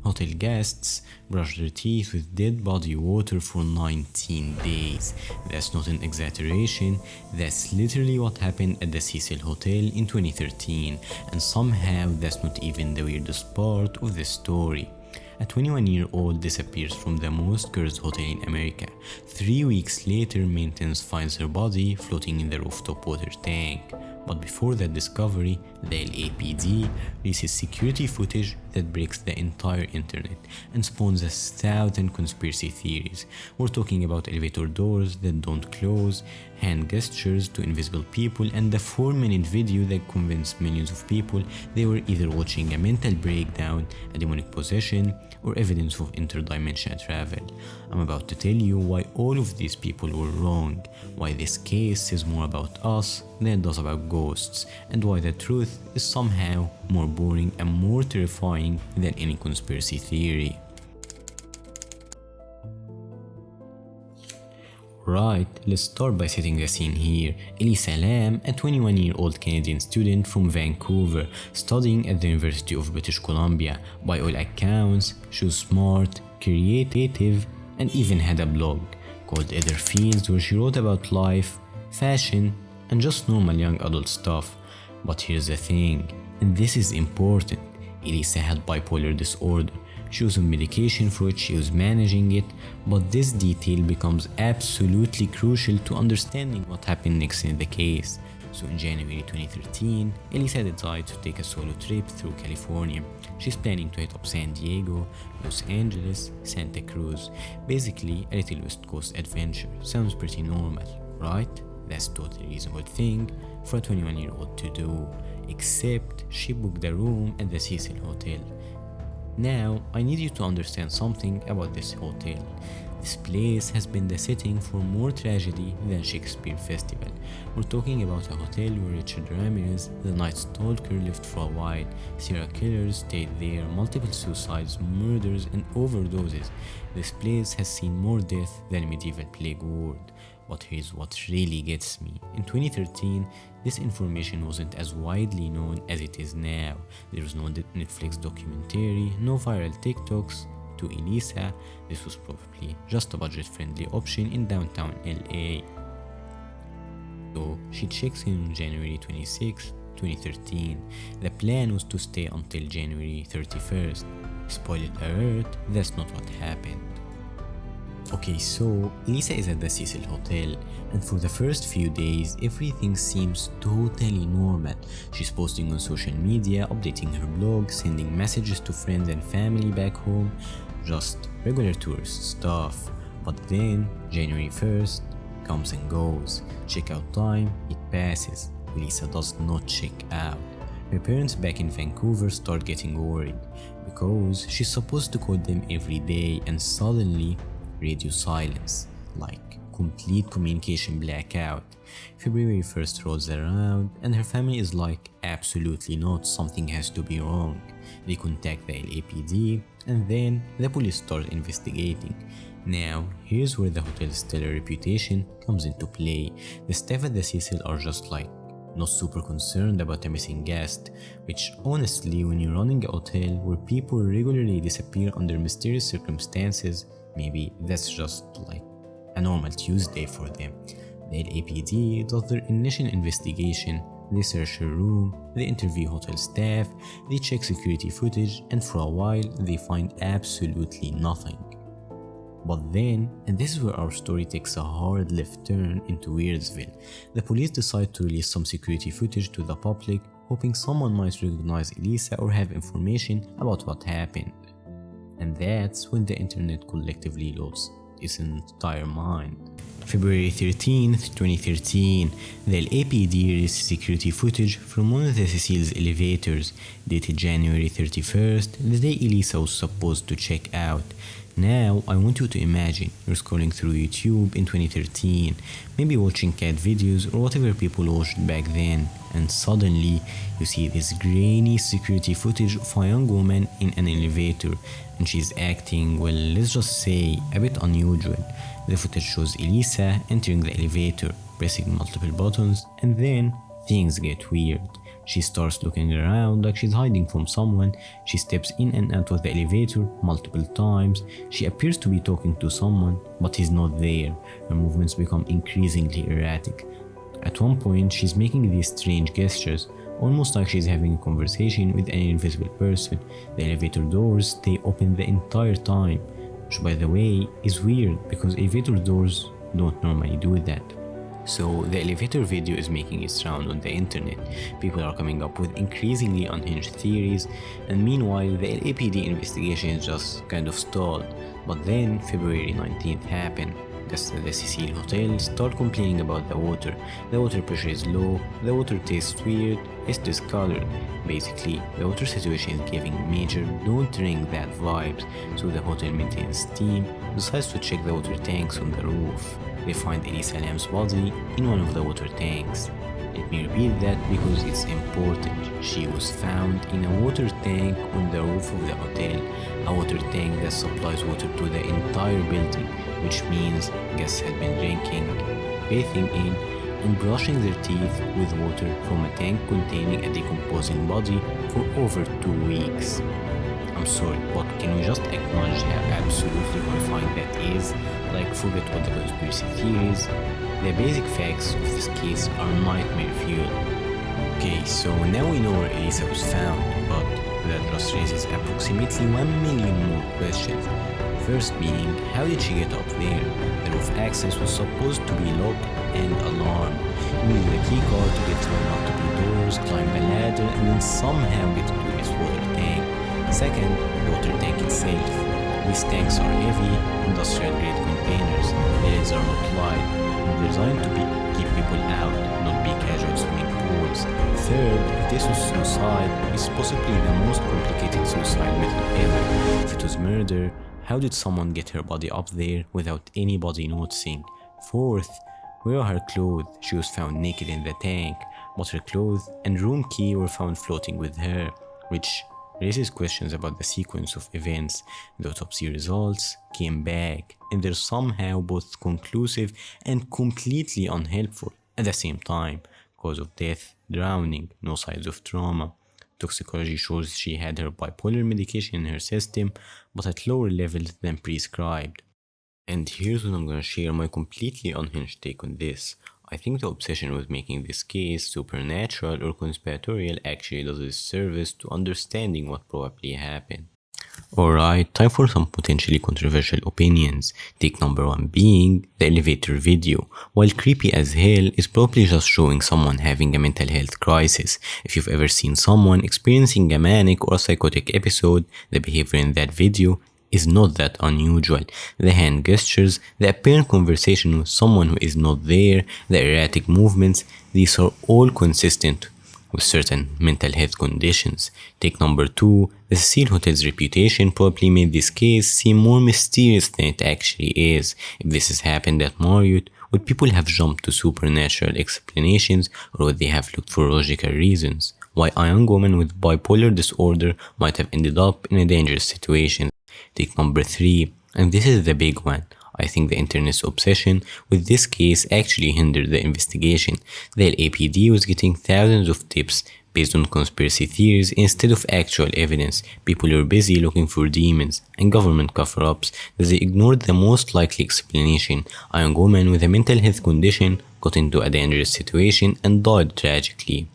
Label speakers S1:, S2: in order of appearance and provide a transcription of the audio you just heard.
S1: hotel guests brush their teeth with dead body water for 19 days. That's not an exaggeration, that's literally what happened at the Cecil Hotel in 2013, and somehow that's not even the weirdest part of the story. A 21-year-old disappears from the most cursed hotel in America. 3 weeks later, maintenance finds her body floating in the rooftop water tank. But before that discovery, the LAPD releases security footage that breaks the entire internet and spawns 1,000 conspiracy theories. We're talking about elevator doors that don't close, hand gestures to invisible people, and the 4-minute video that convinced millions of people they were either watching a mental breakdown, a demonic possession, or evidence of interdimensional travel. I'm about to tell you why all of these people were wrong, why this case is more about us than it does about ghosts, and why the truth is somehow more boring and more terrifying than any conspiracy theory. Right, let's start by setting the scene here. Elisa Lam, a 21-year-old Canadian student from Vancouver, studying at the University of British Columbia. By all accounts, she was smart, creative, and even had a blog called Other Fields where she wrote about life, fashion, and just normal young adult stuff. But here's the thing, and this is important. Elisa had bipolar disorder. She was on medication for it, she was managing it, but this detail becomes absolutely crucial to understanding what happened next in the case. So in January 2013, Elisa decided to take a solo trip through California. She's planning to hit up San Diego, Los Angeles, Santa Cruz. Basically a little West Coast adventure. Sounds pretty normal, right? That's totally reasonable thing for a 21-year-old to do. Except she booked a room at the Cecil Hotel. Now, I need you to understand something about this hotel. This place has been the setting for more tragedy than Shakespeare Festival. We're talking about a hotel where Richard Ramirez, the Night Stalker, lived for a while. Serial killers stayed there, multiple suicides, murders, and overdoses. This place has seen more death than a medieval plague ward. But here's what really gets me. In 2013, this information wasn't as widely known as it is now. There was no Netflix documentary, no viral TikToks. To Elisa, this was probably just a budget-friendly option in downtown LA. So she checks in on January 26, 2013. The plan was to stay until January 31st. Spoiler alert, that's not what happened. Okay, so Elisa is at the Cecil Hotel, and for the first few days, everything seems totally normal. She's posting on social media, updating her blog, sending messages to friends and family back home, just regular tourist stuff. But then, January 1st comes and goes. Checkout time, it passes. Elisa does not check out. Her parents back in Vancouver start getting worried, because she's supposed to call them every day, and suddenly, radio silence, like complete communication blackout. February 1st rolls around and her family is like, absolutely not, something has to be wrong. They contact the LAPD and then the police start investigating. Now, here's where the hotel's stellar reputation comes into play. The staff at the Cecil are just like, not super concerned about a missing guest, which honestly, when you're running a hotel where people regularly disappear under mysterious circumstances, maybe that's just like a normal Tuesday for them. The LAPD does their initial investigation, they search her room, they interview hotel staff, they check security footage, and for a while they find absolutely nothing. But then, and this is where our story takes a hard left turn into Weirdsville, the police decide to release some security footage to the public, hoping someone might recognize Elisa or have information about what happened. And that's when the internet collectively lost its entire mind. February 13th, 2013, the LAPD released security footage from one of the Cecil's elevators, dated January 31st, the day Elisa was supposed to check out. Now, I want you to imagine you're scrolling through YouTube in 2013, maybe watching cat videos or whatever people watched back then, and suddenly you see this grainy security footage of a young woman in an elevator, and she's acting, well, let's just say, a bit unusual. The footage shows Elisa entering the elevator, pressing multiple buttons, and then things get weird. She starts looking around like she's hiding from someone. She steps in and out of the elevator multiple times. She appears to be talking to someone, but he's not there. Her movements become increasingly erratic. At one point, she's making these strange gestures, almost like she's having a conversation with an invisible person. The elevator doors stay open the entire time, which by the way is weird because elevator doors don't normally do that. So the elevator video is making its round on the internet. People are coming up with increasingly unhinged theories, and meanwhile the LAPD investigation is just kind of stalled. But then February 19th happened. Guests at the Cecil Hotel start complaining about the water. The water pressure is low, the water tastes weird, it's discolored. Basically, the water situation is giving major don't drink that vibes, so the hotel maintenance team decides to check the water tanks on the roof. They find Elisa Lam's body in one of the water tanks. Let me repeat that because it's important. She was found in a water tank on the roof of the hotel, a water tank that supplies water to the entire building, which means guests had been drinking, bathing in, and brushing their teeth with water from a tank containing a decomposing body for over 2 weeks. I'm sorry, but can we just acknowledge how absolutely horrifying that is? Like, forget all the conspiracy theories. The basic facts of this case are nightmare fuel. Okay, so now we know where Elisa was found, but that just raises approximately 1 million more questions. First being, how did she get up there? The roof access was supposed to be locked and alarmed. You needed a key card to get through multiple doors, climb a ladder, and then somehow get to this water tank. Second, the water tank itself. These tanks are heavy, industrial-grade containers. The lids are not wide, and designed to keep people out, not be casual swimming pools. Third, if this was suicide, it's possibly the most complicated suicide method ever. If it was murder, how did someone get her body up there without anybody noticing? Fourth, where are her clothes? She was found naked in the tank, but her clothes and room key were found floating with her, which raises questions about the sequence of events. The autopsy results came back, and they're somehow both conclusive and completely unhelpful at the same time. Cause of death, drowning, no signs of trauma. Toxicology shows she had her bipolar medication in her system, but at lower levels than prescribed. And here's when I'm gonna share my completely unhinged take on this. I think the obsession with making this case supernatural or conspiratorial actually does a disservice to understanding what probably happened. Alright, time for some potentially controversial opinions. Take number 1 being the elevator video. While creepy as hell, it's probably just showing someone having a mental health crisis. If you've ever seen someone experiencing a manic or a psychotic episode, the behavior in that video is not that unusual. The hand gestures, the apparent conversation with someone who is not there, the erratic movements, these are all consistent with certain mental health conditions. Take number 2, the Cecil Hotel's reputation probably made this case seem more mysterious than it actually is. If this has happened at Marriott, would people have jumped to supernatural explanations, or would they have looked for logical reasons? Why a young woman with bipolar disorder might have ended up in a dangerous situation. Take number 3, and this is the big one. I think the internet's obsession with this case actually hindered the investigation. The LAPD was getting thousands of tips based on conspiracy theories instead of actual evidence. People were busy looking for demons and government cover-ups that they ignored the most likely explanation. A young woman with a mental health condition got into a dangerous situation and died tragically.